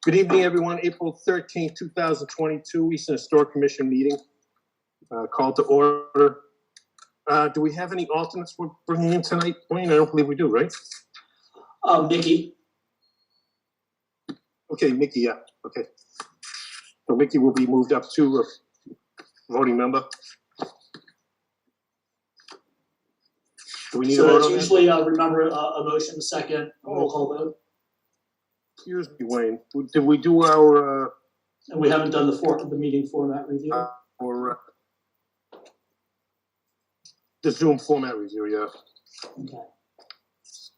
Good evening, everyone. April 13th, 2022, Easton Historic Commission meeting. Call to order. Do we have any alternates we're bringing in tonight? Wayne, I don't believe we do, right? Mickey. Okay, Mickey, yeah, okay. So Mickey will be moved up to a voting member. Do we need So a vote that's on that? usually, remember, a motion, a second, a roll call vote. Excuse me, Wayne. Did we do our, And we haven't done the meeting format review. the Zoom format review, yeah. Okay.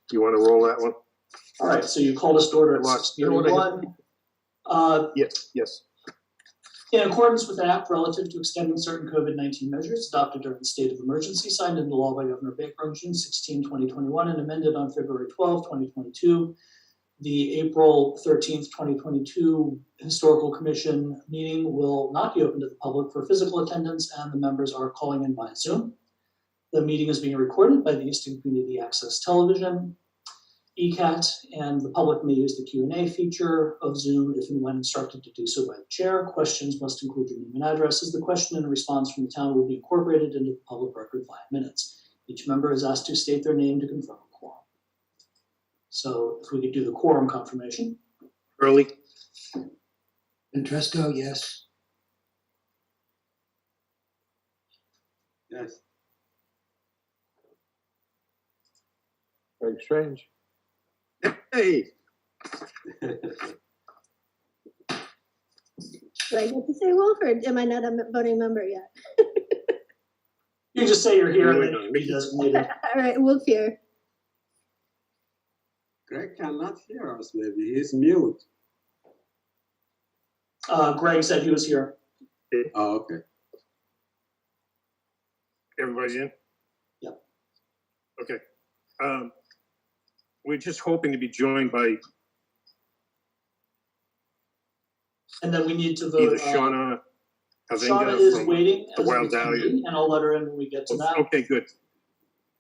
Do you want to roll that one? All right, so you called us to order at You know what I 6:31. Yes. In accordance with the Act relative to extending certain COVID-19 measures adopted during the state of emergency signed into law by Governor Baker on June 16, 2021, and amended on February 12, 2022, the April 13th, 2022 Historical Commission meeting will not be open to the public for physical attendance, and the members are calling in via Zoom. The meeting is being recorded by the Easton Community Access Television, ECAT, and the public may use the Q&A feature of Zoom if and when instructed to do so by the chair. Questions must include your name and address, as the question and response from the town will be incorporated into the public record via minutes. Each member is asked to state their name to confirm a quorum. So if we could do the quorum confirmation. Early? Ventresco, yes. Yes. Very strange. Hey. Do I get to say Wolf, or am I not a voting member yet? You just say you're here No, and no, then be designated. All right, Wolf here. Greg cannot hear us, maybe. He's mute. Greg said he was here. Oh, okay. Everybody's in? Yep. Okay. We're just hoping to be joined by And then we need to vote. either Shauna Shauna Havinga is from waiting the as Wild we can Dahlia. be, and I'll let her in when we get to that. Okay, good.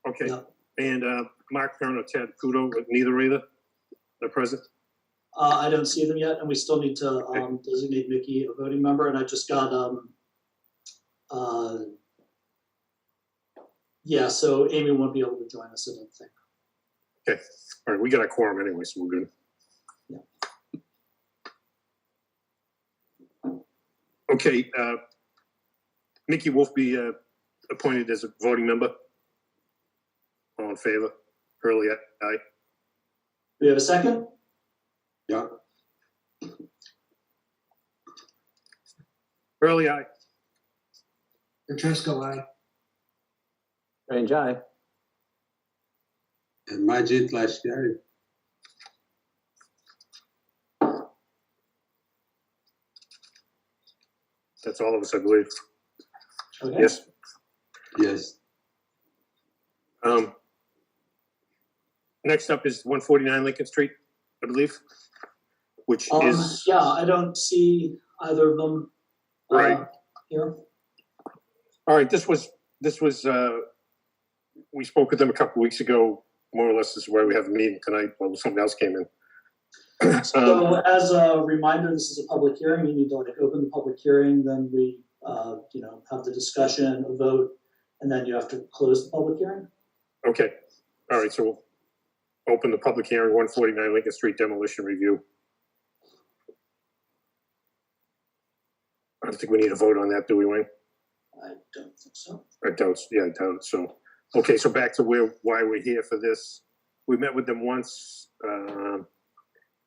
Okay. Yep. And Mark Kern or Ted Kudo, neither either are present. I don't see them yet, and we still need to designate Mickey a voting member, and I just got, yeah, so Amy won't be able to join us, I don't think. Okay. All right, we got a quorum anyway, so we're good. Yeah. Okay, Mickey Wolf be appointed as a voting member. All in favor? Hurley, aye. Do we have a second? Yeah. Hurley, aye. Ventresco, aye. Strange eye. And Majid Lashkari. That's all of us, I believe. Okay. Yes. Yes. Next up is 149 Lincoln Street, I believe, which is Yeah, I don't see either of them right here. All right, this was we spoke with them a couple weeks ago. More or less, this is why we have a meeting tonight. Well, something else came in. So as a reminder, this is a public hearing. You need to open the public hearing, then we have the discussion, a vote, and then you have to close the public hearing. Okay. All right, so we'll open the public hearing, 149 Lincoln Street demolition review. I don't think we need a vote on that, do we, Wayne? I don't think so. I doubt it. So, okay, so back to why we're here for this. We met with them once.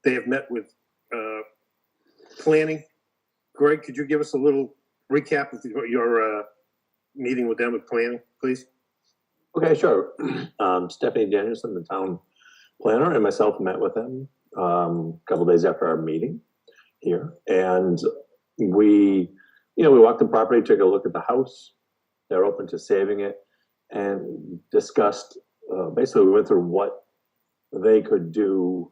They have met with planning. Greg, could you give us a little recap of your meeting with them with planning, please? Okay, sure. Stephanie Danielson, the town planner, and myself met with them a couple days after our meeting here. And we walked the property, took a look at the house. They're open to saving it, and discussed, basically we went through what they could do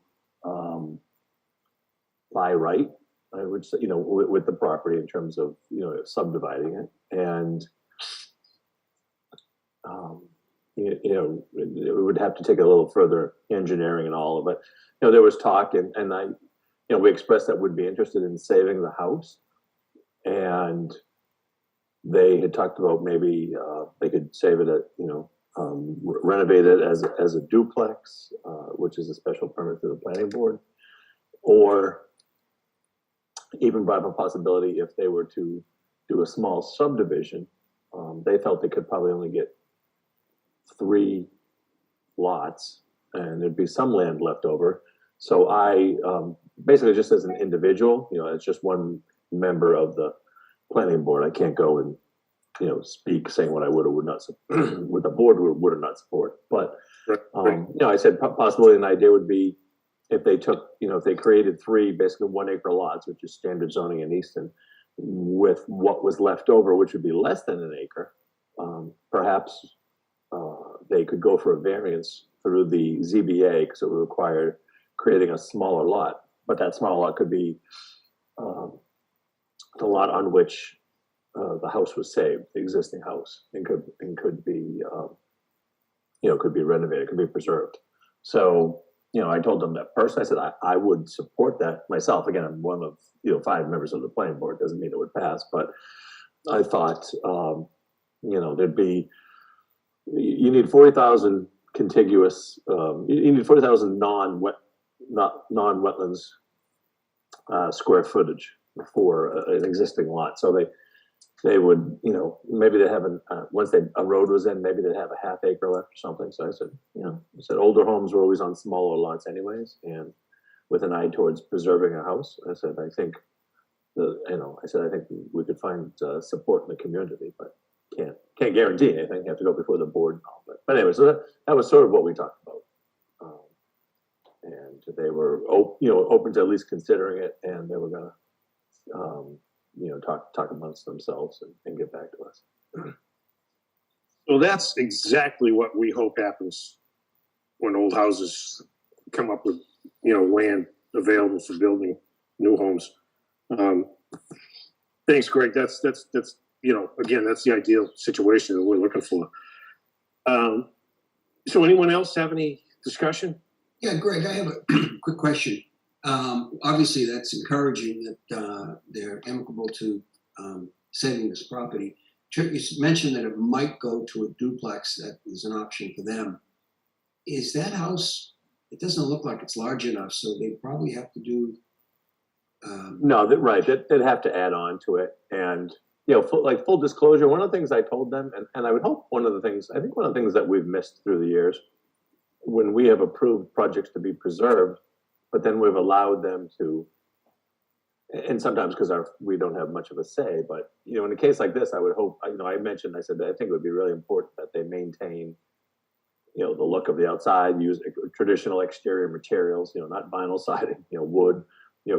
by right, I would say, with the property in terms of, subdividing it. And, it would have to take a little further engineering and all of it. There was talk, and I we expressed that we'd be interested in saving the house, and they had talked about maybe they could save it at, renovate it as a duplex, which is a special permit through the planning board, or even brought up a possibility if they were to do a small subdivision. They felt they could probably only get 3 lots, and there'd be some land left over. So I basically, just as an individual, as just one member of the planning board, I can't go and speak saying what I would or would not what the board would or not support. But I said possibly an idea would be if they took, if they created 3 basically 1-acre lots, which is standard zoning in Easton, with what was left over, which would be less than an acre, perhaps they could go for a variance through the ZBA, because it would require creating a smaller lot. But that smaller lot could be the lot on which the house was saved, the existing house, and could be could be renovated, could be preserved. So I told them that first. I said I would support that myself. Again, I'm one of 5 members of the planning board. Doesn't mean it would pass, but I thought there'd be, you need 40,000 contiguous, you need 40,000 non-wetlands square footage for an existing lot. So they would, maybe they have once a road was in, maybe they'd have a 1/2 acre left or something. So I said, older homes were always on smaller lots anyways, and with an eye towards preserving a house, I said, I think I think we could find support in the community, but can't guarantee anything. You have to go before the board and all. But anyway, so that was sort of what we talked about. And they were open to at least considering it, and they were gonna talk amongst themselves and get back to us. So that's exactly what we hope happens when old houses come up with, land available for building new homes. Thanks, Greg. That's again, that's the ideal situation that we're looking for. So anyone else have any discussion? Yeah, Greg, I have a quick question. Obviously, that's encouraging that they're amicable to saving this property. You mentioned that it might go to a duplex. That is an option for them. Is that house, it doesn't look like it's large enough, so they probably have to do... No, right. They'd have to add on to it. And, full disclosure, one of the things I told them, and I would hope one of the things that we've missed through the years, when we have approved projects to be preserved, but then we've allowed them to, and sometimes because we don't have much of a say, but, in a case like this, I would hope, I said that I think it would be really important that they maintain, the look of the outside, use traditional exterior materials, not vinyl siding, wood,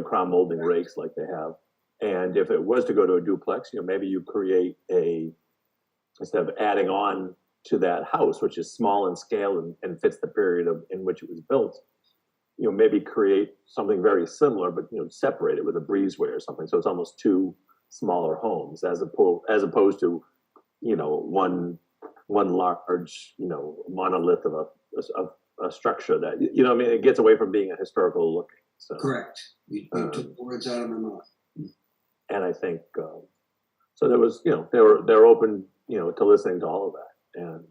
crown molding rakes like they have. And if it was to go to a duplex, maybe you create instead of adding on to that house, which is small in scale and fits the period in which it was built, maybe create something very similar, but separate it with a breezeway or something. So it's almost 2 smaller homes as opposed to one large monolith of a structure that it gets away from being a historical look. So, correct. You took the words out of my mouth. And I think so. There was they're open to listening to all of that, and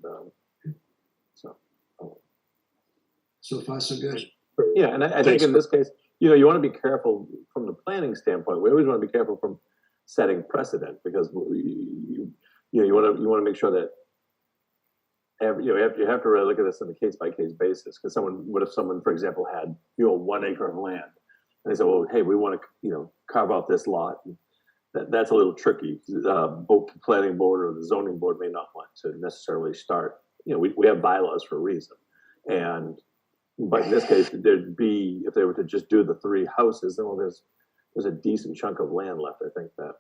so far so good. Yeah, and I think in this case, you want to be careful from the planning standpoint. We always want to be careful from setting precedent, because you want to make sure that you have to really look at this on a case by case basis. Because what if someone, for example, had 1 acre of land, and they said, well, hey, we want to carve out this lot. That's a little tricky. Both the planning board or the zoning board may not want to necessarily start. We have bylaws for a reason, but in this case, there'd be, if they were to just do the 3 houses, then there's a decent chunk of land left. I think that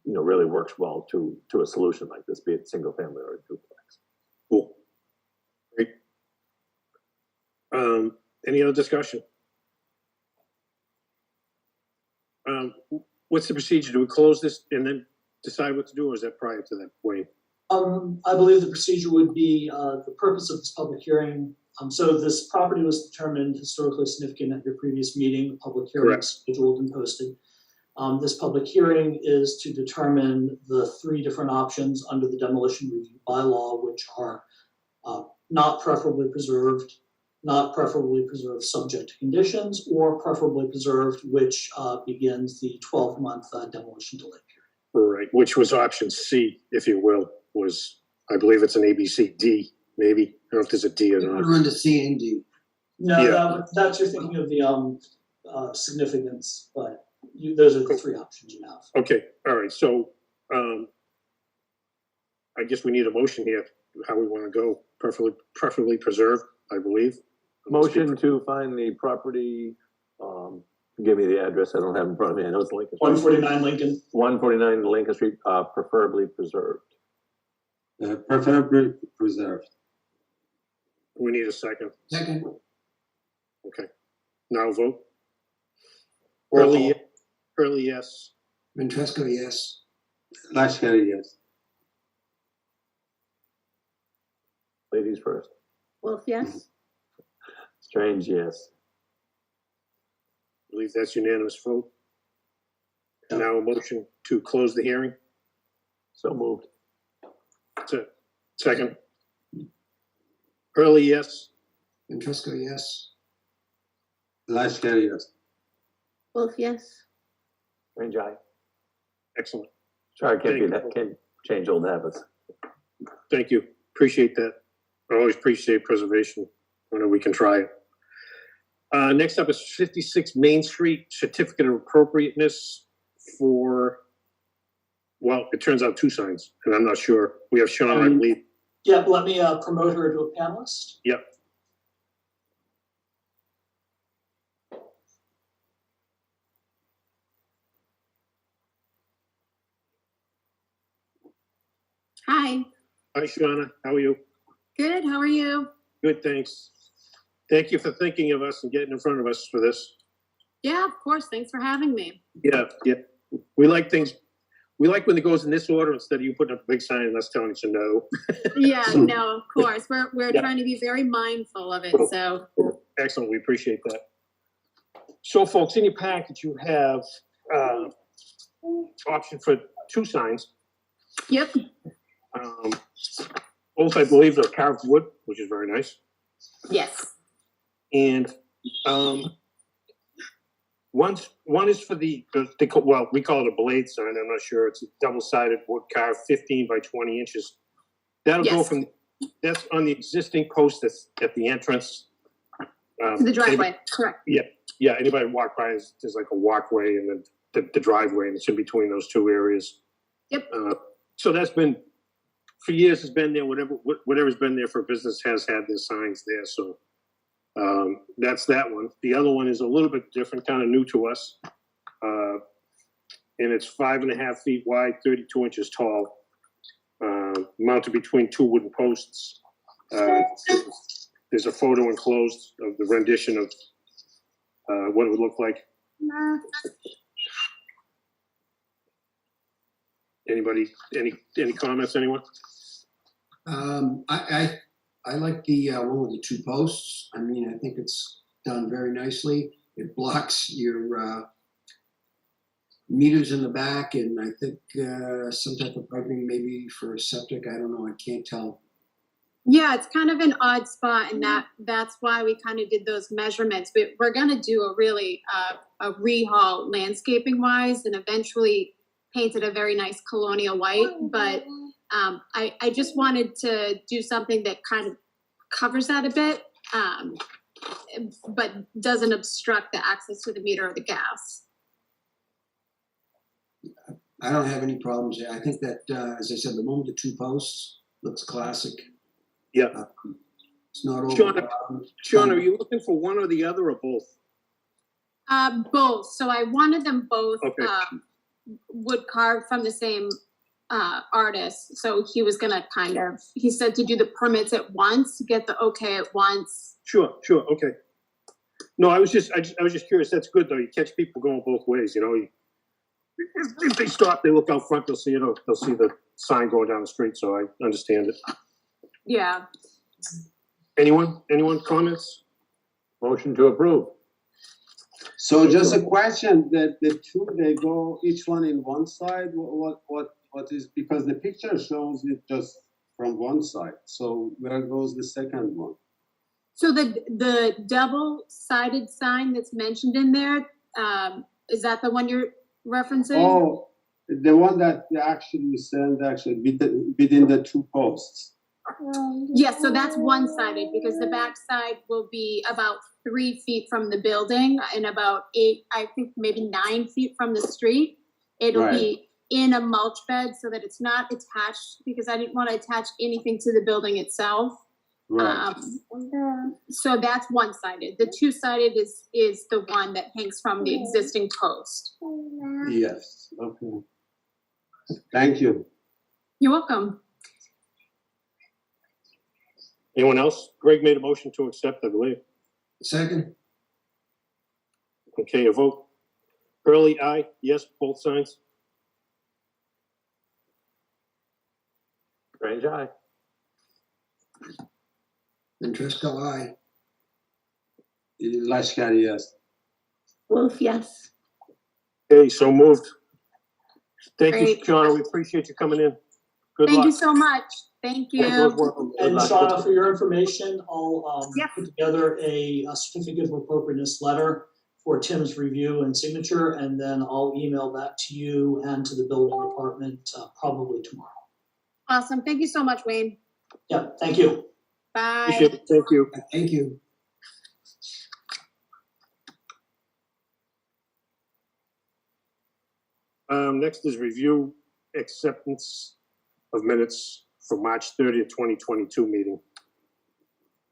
really works well to a solution like this, be it single family or a duplex. Cool. Great. Any other discussion? What's the procedure? Do we close this and then decide what to do, or is that prior to that, Wayne? I believe the procedure would be the purpose of this public hearing So this property was determined historically significant at your previous meeting, the public hearing Correct. scheduled and posted. This public hearing is to determine the 3 different options under the demolition review bylaw, which are not preferably preserved, not preferably preserved subject to conditions, or preferably preserved, which begins the 12-month demolition delay period. Right, which was option C, if you will, was, I believe it's an A, B, C, D, maybe. I don't know if there's a D or not. We're under C and D. No, Yeah. that's you're thinking of the significance, but those are the 3 options you have. Okay, all right, so, I guess we need a motion here, how we want to go, preferably preserved, I believe. Motion to find the property, give me the address, I don't have it in front of me, I know it's Lincoln. 149 Lincoln. 149 Lincoln Street, preferably preserved. Preferably preserved. We need a second. Second, Okay. Now vote. Roll Early, call. Early, yes. Ventresco, yes. Lashley, yes. Ladies first. Wolf, yes. Strange, yes. I believe that's unanimous vote. And now a motion to close the hearing. So moved. Second. Early, yes. Ventresco, yes. Lashley, yes. Wolf, yes. Strange eye. Excellent. Sorry, can't change old habits. Thank you. Appreciate that. I always appreciate preservation whenever we can try it. Next up is 56 Main Street, certificate of appropriateness for, well, it turns out 2 signs, and I'm not sure. We have Sean, I believe. Yeah, let me promote her to a panelist. Yep. Hi, Hi, Shauna. How are you? good, how are you? Good, thanks. Thank you for thinking of us and getting in front of us for this. Yeah, of course, thanks for having me. Yeah, yeah. We like things, we like when it goes in this order instead of you putting up a big sign and us telling you no. Yeah, no, of course, we're Yeah. trying to be very mindful of it, so. Excellent, we appreciate that. So folks, in your package, you have option for 2 signs. Yep, Both, I believe, are carved wood, which is very nice. yes, And one is for well, we call it a blade sign. I'm not sure. It's a double-sided wood carved, 15 by 20 inches. That'll go Yes. from, that's on the existing post that's at the entrance. to the driveway, correct. Yeah, anybody walk by, there's like a walkway and then the driveway, and it's in between those 2 areas. Yep. So that's been, for years, it's been there, whatever's been there for business has had their signs there, so that's that one. The other one is a little bit different, kind of new to us. And it's 5.5 feet wide, 32 inches tall, mounted between 2 wooden posts. There's a photo enclosed of the rendition of what it would look like. Anybody, any comments, anyone? I like the one with the 2 posts. I mean, I think it's done very nicely. It blocks your meters in the back, and I think some type of piping maybe for septic. I don't know. I can't tell. Yeah, it's kind of an odd spot, and that's why we kind of did those measurements. We're gonna do a really a rehaul landscaping wise, and eventually paint it a very nice colonial white. But I just wanted to do something that kind of covers that a bit, but doesn't obstruct the access to the meter or the gas. I don't have any problems there. I think that, as I said, the one with the 2 posts looks classic. Yeah. It's not over. Sean, are you looking for one or the other or both? Both. So I wanted them both Okay. wood carved from the same artist. So he was gonna he said to do the permits at once, get the okay at once. Sure, okay. No, I was just curious. That's good though. You catch people going both ways, you know. If they stop, they look out front, they'll see it, or they'll see the sign going down the street, so I understand it. Yeah. Anyone comments? Motion to approve. So just a question, that the two, they go each one in one side, what is, because the picture shows it just from one side, so where goes the second one? So the double-sided sign that's mentioned in there, is that the one you're referencing? Oh, the one that you actually send within the two posts. Yes, so that's one-sided because the back side will be about 3 feet from the building and about 8, I think maybe 9 feet from the street. It'll Right. be in a mulch bed so that it's not attached, because I didn't want to attach anything to the building itself. Right, So that's one-sided. The two-sided is the one that hangs from the existing post. yes, okay. Thank you. You're welcome. Anyone else? Greg made a motion to accept, I believe. Second? Okay, a vote. Hurley, aye. Yes, both signs. Strange eye. Andresco, aye. Lashkari, yes. Wolf, yes. Okay, so moved. Thank you, Great. Shauna. We appreciate you coming in. Good Thank luck. you so much. Thank you. Good work. Good And luck. Shauna, for your information, I'll Yep. put together a certificate of appropriateness letter for Tim's review and signature, and then I'll email that to you and to the building department probably tomorrow. Awesome. Thank you so much, Wayne. Yeah, thank you. Bye. Appreciate it. Thank you. Thank you. Next is review acceptance of minutes for March 30th, 2022 meeting.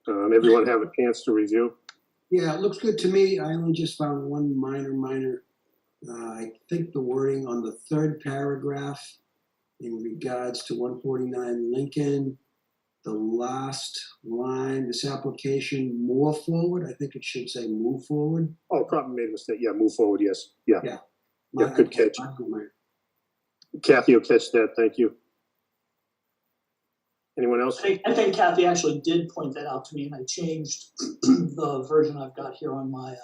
Everyone have a chance to review? Yeah, it looks good to me. I only just found one minor. I think the wording on the third paragraph in regards to 149 Lincoln, the last line, this application more forward, I think it should say move forward. Oh, probably made a mistake. Yeah, move forward, yes. Yeah. Yeah. Yeah, good catch. My- Kathy will catch that. Thank you. Anyone else? I think Kathy actually did point that out to me, and I changed the version I've got here on my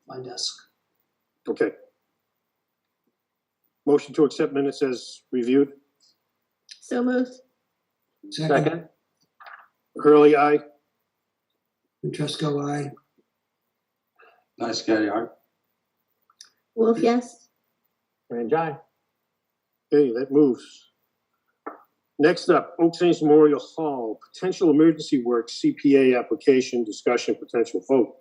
my desk. Okay. Motion to accept minutes as reviewed. So moved. Second, Hurley, aye. Andresco, aye. Lashkari, aye. Wolf, yes. Strange eye. Okay, that moves. Next up, Oak Saints Memorial Hall, potential emergency work CPA application, discussion, potential vote.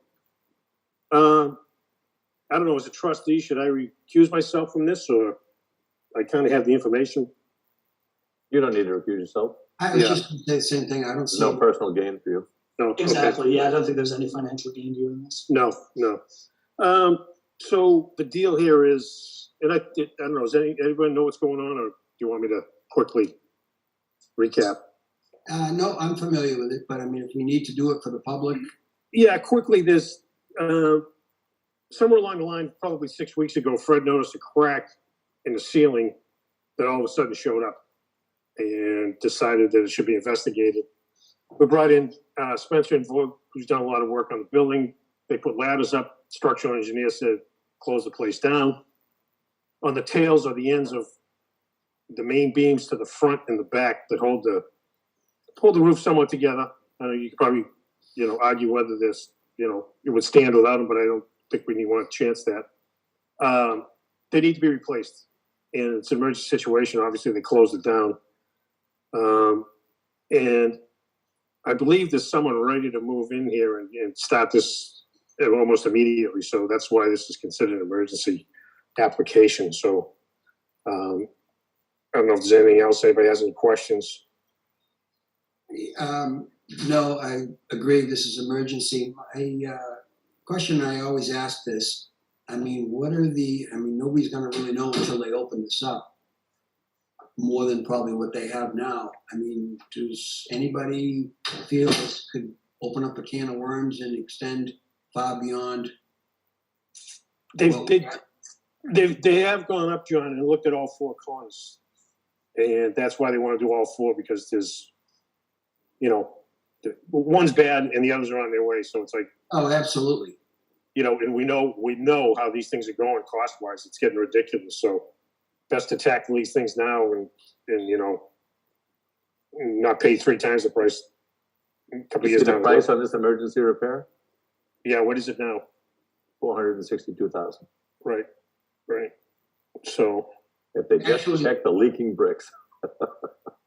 I don't know, as a trustee, should I recuse myself from this, or I kind of have the information? You don't need to recuse yourself. I was Yeah. just gonna say the same thing. I don't There's see. no personal gain for you. No. okay. Exactly, yeah, I don't think there's any financial gain to you in this. No. So the deal here is, and I don't know, does anyone know what's going on, or do you want me to quickly recap? No, I'm familiar with it, but I mean, if we need to do it for the public, Yeah, quickly, there's, somewhere along the line, probably 6 weeks ago, Fred noticed a crack in the ceiling that all of a sudden showed up and decided that it should be investigated. We brought in Spencer and Vogt, who's done a lot of work on the building. They put ladders up. Structural engineer said, close the place down. On the tails or the ends of the main beams to the front and the back that hold the roof somewhat together. You could probably, argue whether this, it would stand without them, but I don't think we want to chance that. They need to be replaced. And it's an emergency situation. Obviously, they closed it down. And I believe there's someone ready to move in here and start this almost immediately. So that's why this is considered an emergency application. So I don't know if there's anything else. Anybody has any questions? no, I agree. This is emergency. Question I always ask this. I mean, nobody's gonna really know until they open this up. More than probably what they have now. I mean, does anybody feel this could open up a can of worms and extend far beyond? They have gone up, John, and looked at all four corners. And that's why they want to do all four, because there's, one's bad and the others are on their way. So it's like, Oh, absolutely. you know, and we know how these things are going cost-wise. It's getting ridiculous. So best to tackle these things now and you know, not pay 3 times the price a couple of You years see the down the price road. on this emergency repair? Yeah, what is it now? 462,000. Right. So, If they just Actually- check the leaking bricks.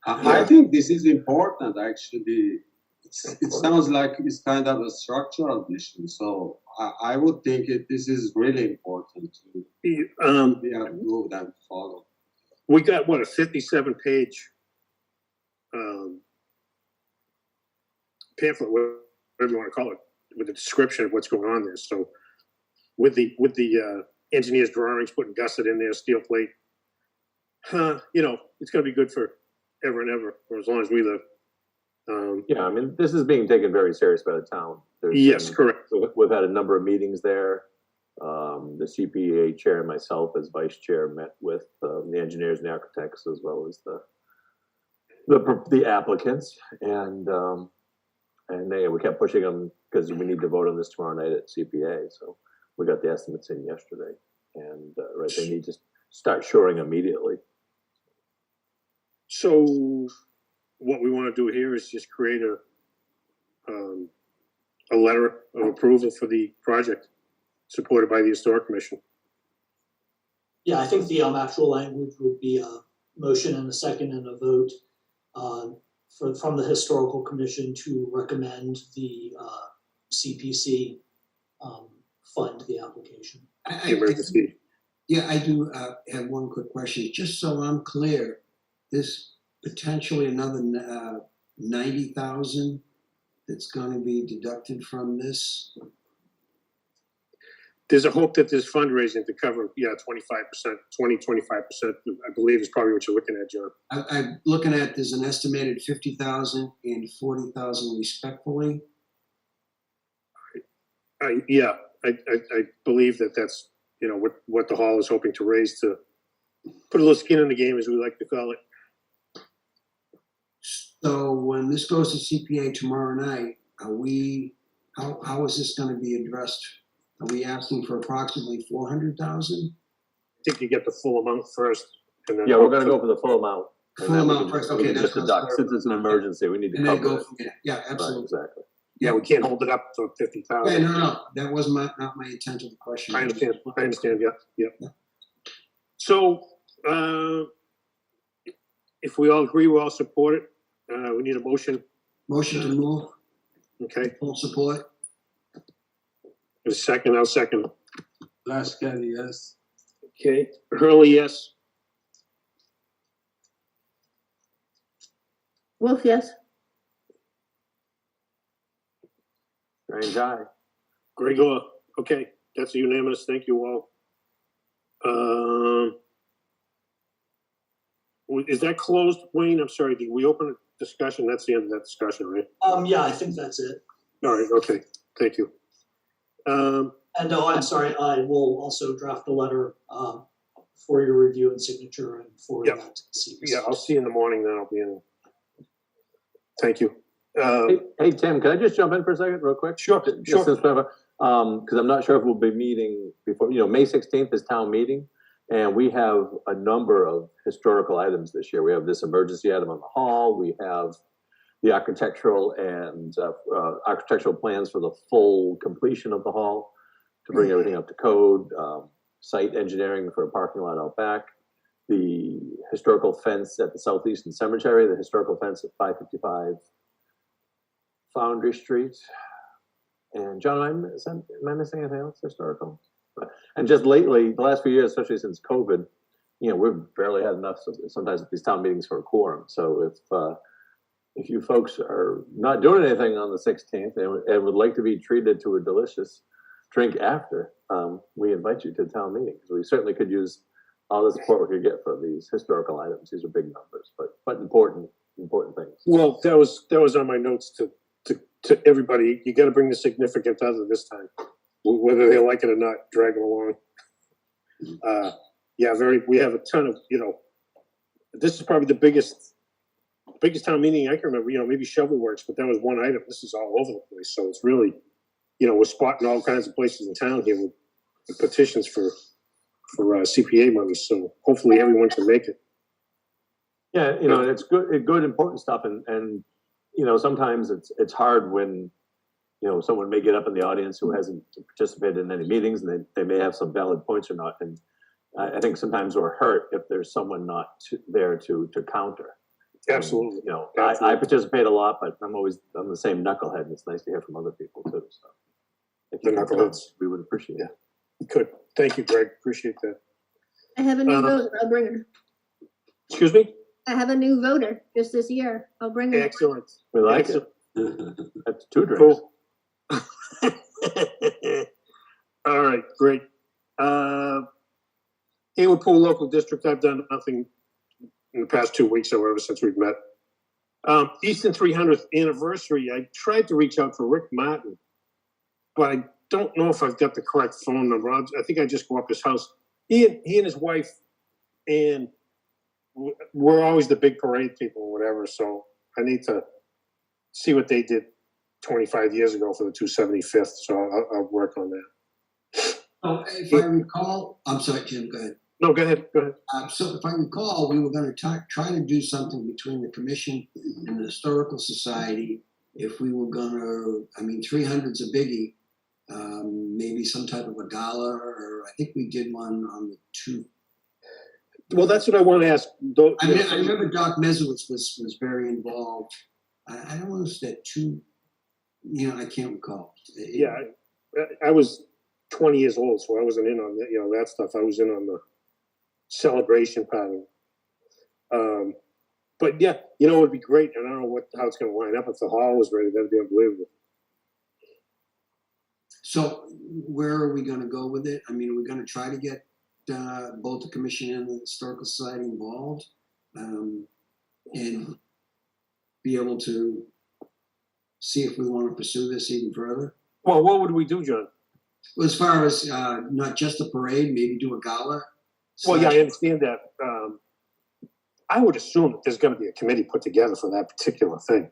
I think this is important, actually. It sounds like it's kind of a structural issue, so I would think this is really important to be approved and followed. we got what, a 57-page pamphlet, whatever you want to call it, with a description of what's going on there. So with the engineer's drawings, putting gusset in there, steel plate, you know, it's going to be good for ever and ever, or as long as we live. Yeah, I mean, this is being taken very serious by the town. There's Yes, been- correct. We've had a number of meetings there. The CPA chair and myself as vice chair met with the engineers and the architects as well as the applicants, and we kept pushing them because we need to vote on this tomorrow night at CPA. So we got the estimates in yesterday, and they need to start shoring immediately. So what we want to do here is just create a letter of approval for the project supported by the Historic Commission. Yeah, I think the actual language would be a motion and a second and a vote from the Historical Commission to recommend the CPC fund the application. The emergency. Yeah, I do have one quick question. Just so I'm clear, this potentially another 90,000 that's going to be deducted from this. There's a hope that there's fundraising to cover, 25%, 25%, I believe is probably what you're looking at, John. I'm looking at, there's an estimated 50,000 and 40,000 respectfully. I believe that's, you know, what the hall is hoping to raise to put a little skin in the game, as we like to call it. So when this goes to CPA tomorrow night, how is this going to be addressed? Are we asking for approximately 400,000? I think you get the full amount first, and then Yeah, we're going to go for the full amount. and Full then we amount can- first, we okay, can that's just what I was deduct, since it's an emergency, we need to And then cover go it. from there. Yeah, Right, absolutely. exactly. yeah, we can't hold it up to 50,000. Yeah, no, that was not my intent of the question. I understand, yeah. So, if we all agree, we all support it, we need a motion, Motion to move, okay? full support. A second, I'll second. Lashkar, yes. Okay, Hurley, yes. Wolf, yes. Strange eye. Gregor, okay, that's unanimous, thank you all. Is that closed, Wayne? I'm sorry, did we open a discussion? That's the end of that discussion, right? Yeah, I think that's it. All right, okay, thank you. And no, I'm sorry, I will also draft a letter for your review and signature and forward Yeah. that to the CPC. Yeah, I'll see you in the morning, then I'll be in. Thank you. Hey, Tim, can I just jump in for a second, real quick? Sure, Just sure. since because I'm not sure if we'll be meeting before, May 16th is town meeting, and we have a number of historical items this year. We have this emergency item on the hall, we have the architectural and architectural plans for the full completion of the hall to bring everything up to code, site engineering for a parking lot out back, the historical fence at the Southeastern Cemetery, the historical fence at 555 Foundry Street. And John, am I missing anything else historical? And just lately, the last few years, especially since COVID, we've barely had enough sometimes at these town meetings for a quorum. So if you folks are not doing anything on the 16th and would like to be treated to a delicious drink after, we invite you to the town meeting, because we certainly could use all the support we could get for these historical items. These are big numbers, but important things. Well, that was on my notes to everybody. You got to bring the significant other this time, whether they like it or not. Drag them along. We have a ton of, this is probably the biggest biggest town meeting I can remember, maybe Shovel Works, but that was one item. This is all over the place. So it's really, we're spotting all kinds of places in town here with petitions for CPA money. So hopefully everyone can make it. Yeah, and it's good, important stuff, and sometimes it's hard when someone may get up in the audience who hasn't participated in any meetings, and they may have some valid points or not, and I think sometimes we're hurt if there's someone not there to counter. Absolutely. I participate a lot, but I'm the same knucklehead, and it's nice to hear from other people too. So if The knuckleheads. we would appreciate it. Good. Thank you, Greg. Appreciate that. I have a new voter. I'll bring her. Excuse me? I have a new voter just this year. I'll bring her. Excellent. We like Excellent. it. That's 2 drinks. Cool. All right, great. Hayward Pool Local District, I've done nothing in the past 2 weeks or ever since we've met. Easton 300th anniversary, I tried to reach out for Rick Martin, but I don't know if I've got the correct phone number. I think I just go up his house. He and his wife, and we're always the big parade people or whatever, so I need to see what they did 25 years ago for the 275th, so I'll work on that. Oh, if I recall, I'm sorry, Jim, go ahead. No, go ahead. So if I recall, we were going to try to do something between the commission and the Historical Society. If we were going to, 300's a biggie, maybe some type of a gala, or I think we did one on the 2. Well, that's what I want to ask. I remember Doc Mezowitz was very involved. I don't know if that 2, I can't recall. Yeah, I was 20 years old, so I wasn't in on that, that stuff. I was in on the celebration part of it. But yeah, it would be great. And I don't know how it's going to line up. If the hall was ready, that'd be unbelievable. So where are we going to go with it? Are we going to try to get both the commission and the Historical Society involved and be able to see if we want to pursue this even further? Well, what would we do, John? Well, as far as not just a parade, maybe do a gala. Well, yeah, I understand that. I would assume that there's going to be a committee put together for that particular thing.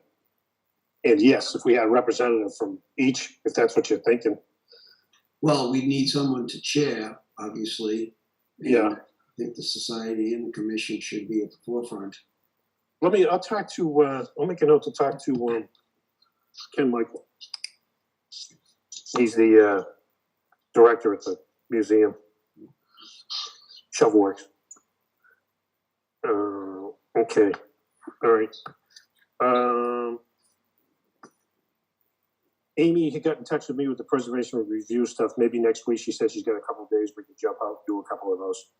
And yes, if we had a representative from each, if that's what you're thinking. Well, we need someone to chair, obviously. And Yeah. I think the society and the commission should be at the forefront. I'll talk to, I'll make a note to talk to Ken Michael. He's the director at the museum, Shovelworks. Okay, all right. Amy had got in touch with me with the preservation review stuff. Maybe next week, she said she's got a couple of days we can jump out and do a couple of those.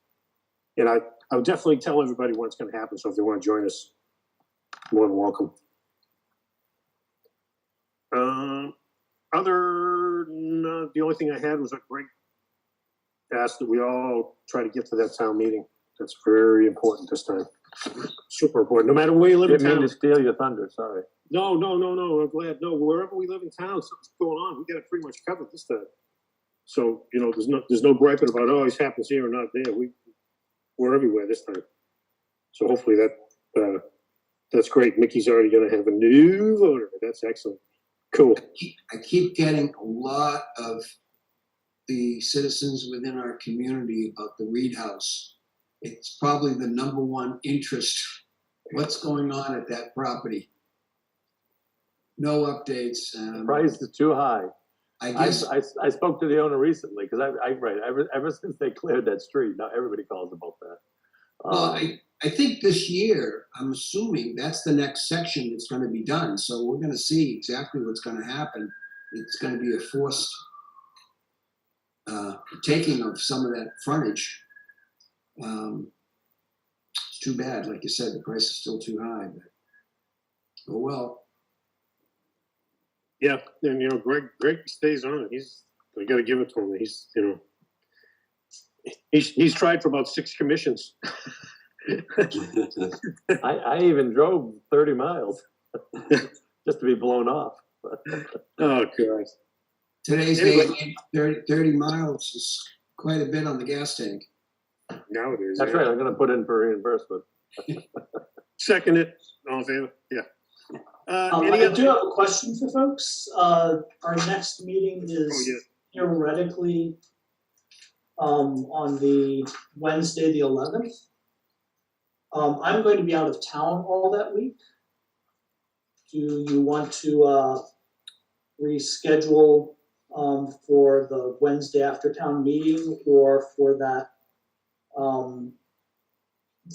And I would definitely tell everybody when it's going to happen. So if they want to join us, more than welcome. The only thing I had was a great ask that we all try to get to that town meeting. That's very important this time. Super important. No matter where you live in Didn't mean town. to steal your thunder, sorry. No. I'm glad. No, wherever we live in town, something's going on. We got it pretty much covered this time. So there's no griping about it happens here or not there. We're everywhere this time. So hopefully that's great. Mickey's already going to have a new voter. That's excellent. Cool. I keep getting a lot of the citizens within our community about the Reed House. It's probably the #1 interest. What's going on at that property? No updates. Price is too high. I guess I spoke to the owner recently because ever since they cleared that street, now everybody calls about that. well, I think this year, I'm assuming that's the next section that's going to be done. So we're going to see exactly what's going to happen. It's going to be a forced taking of some of that frontage. It's too bad. Like you said, the price is still too high. But oh well. Yeah, and Greg stays on it. I got to give it to him. He's tried for about 6 commissions. I even drove 30 miles just to be blown off. Oh, God. Today's Anyway. day, 30 miles is quite a bit on the gas tank. nowadays. That's yeah. right, I'm gonna put in for reimbursement. Second it, all in favor? Yeah. I Any do other? have a question for folks. Our next meeting Oh, is yeah. theoretically on the Wednesday, the 11th. I'm going to be out of town all that week. Do you want to reschedule for the Wednesday after town meeting, or for that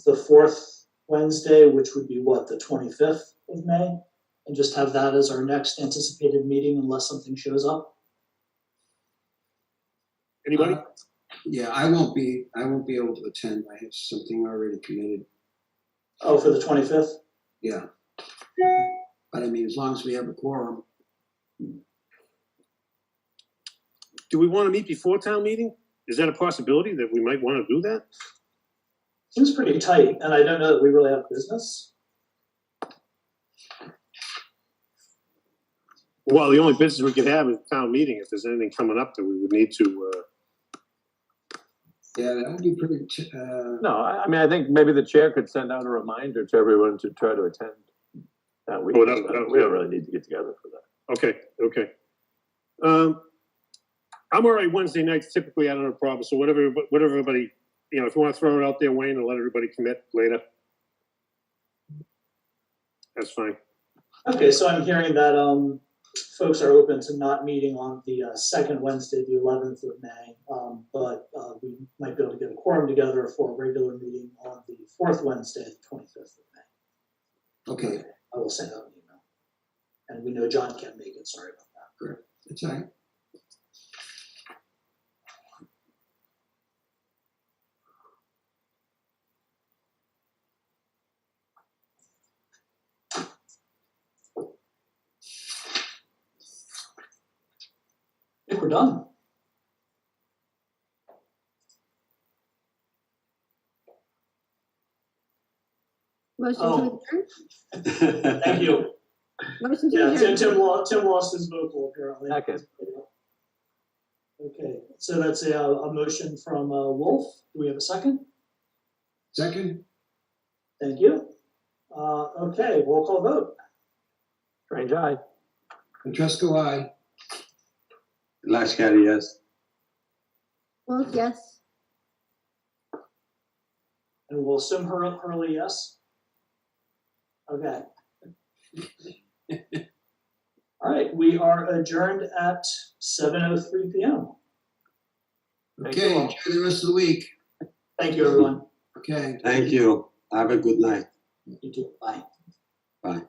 the fourth Wednesday, which would be what, the 25th of May? And just have that as our next anticipated meeting unless something shows up? Anybody? Yeah, I won't be able to attend. I have something already committed. Oh, for the 25th? Yeah. But I mean, as long as we have a quorum. Do we want to meet before town meeting? Is that a possibility that we might want to do that? Seems pretty tight, and I don't know that we really have business. Well, the only business we could have is town meeting. If there's anything coming up that we would need to, Yeah, that would be pretty, No, I mean, I think maybe the chair could send out a reminder to everyone to try to attend that week. Oh, that- We don't really need to get together for that. okay. I'm all right Wednesday nights, typically, I don't have a problem, so whatever everybody, if you want to throw it out there, Wayne, and let everybody commit later. That's fine. Okay, so I'm hearing that folks are open to not meeting on the second Wednesday, the 11th of May, but we might be able to get a quorum together for a regular meeting on the fourth Wednesday, the 25th of May. okay, I will send out an email. And we know John can't make it, sorry about that. great. That's all right. I think we're done. Motion Oh. to adjourn? Thank you. Motion to Yeah, adjourn. Tim lost his vocal apparently. Okay. Okay, so that's a motion from Wolf. Do we have a second? Second? Thank you. Okay, roll call vote. Strange eye. Andresco, aye. Lashkari, yes. Wolf, yes. And we'll assume Hurley, yes? Okay. All right, we are adjourned at 7:03 p.m. Thank you Okay, all. enjoy the rest of the week. Thank you, everyone. Okay. Thank you. Have a good night. You too. Bye. Bye.